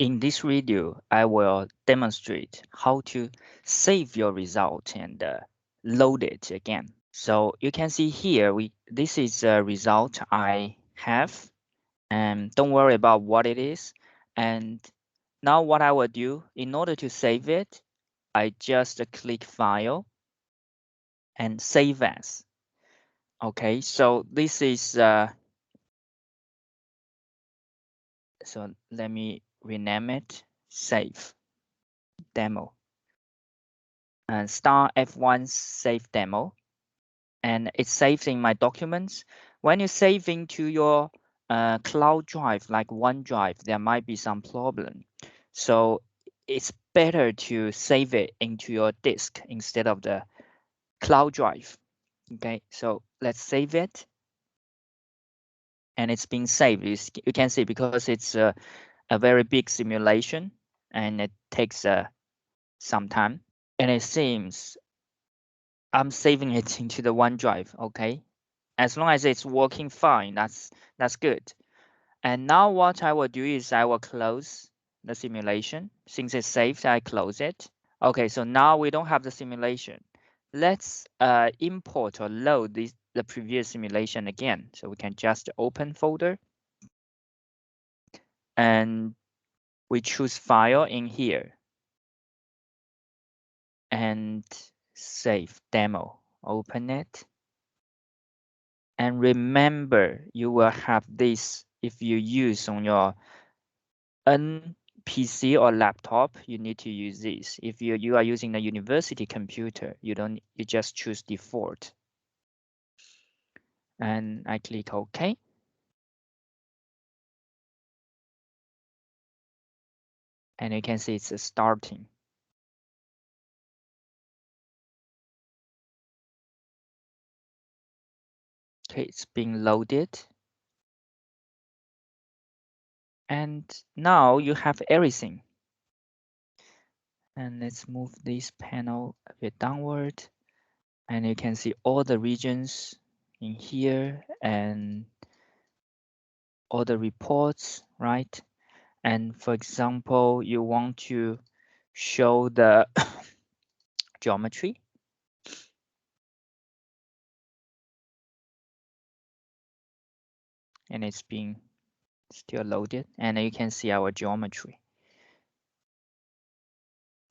In this video, I will demonstrate how to save your result and load it again. So you can see here, this is a result I have, and don't worry about what it is. And now what I will do, in order to save it, I just click File and Save As. Okay, so this is, so let me rename it, Save Demo. And star F1 Save Demo. And it's saved in my documents. When you save into your cloud drive like OneDrive, there might be some problem. So it's better to save it into your disk instead of the cloud drive. Okay, so let's save it. And it's been saved. You can see because it's a very big simulation and it takes some time. And it seems I'm saving it into the OneDrive. Okay, as long as it's working fine, that's good. And now what I will do is I will close the simulation. Since it's saved, I close it. Okay, so now we don't have the simulation. Let's import or load the previous simulation again. So we can just open folder and we choose file in here and save demo. Open it. And remember, you will have this if you use on your PC or laptop, you need to use this. If you are using a university computer, you just choose default. And I click OK. And you can see it's starting. Okay, it's being loaded. And now you have everything. And let's move this panel a bit downward. And you can see all the regions in here and all the reports, right? And for example, you want to show the geometry. And it's being still loaded. And you can see our geometry,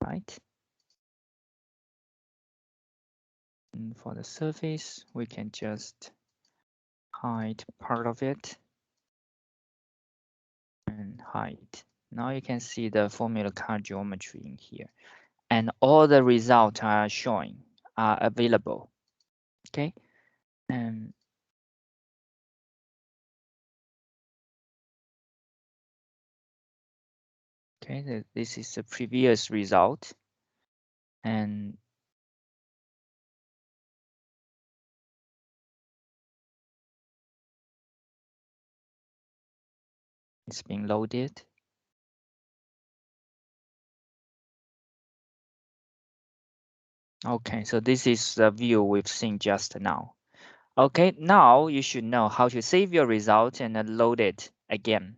right? And for the surface, we can just hide part of it and hide. Now you can see the formula car geometry in here. And all the results are showing, are available. Okay. And okay, this is the previous result. And it's being loaded. Okay, so this is the view we've seen just now. Okay, now you should know how to save your result and load it again.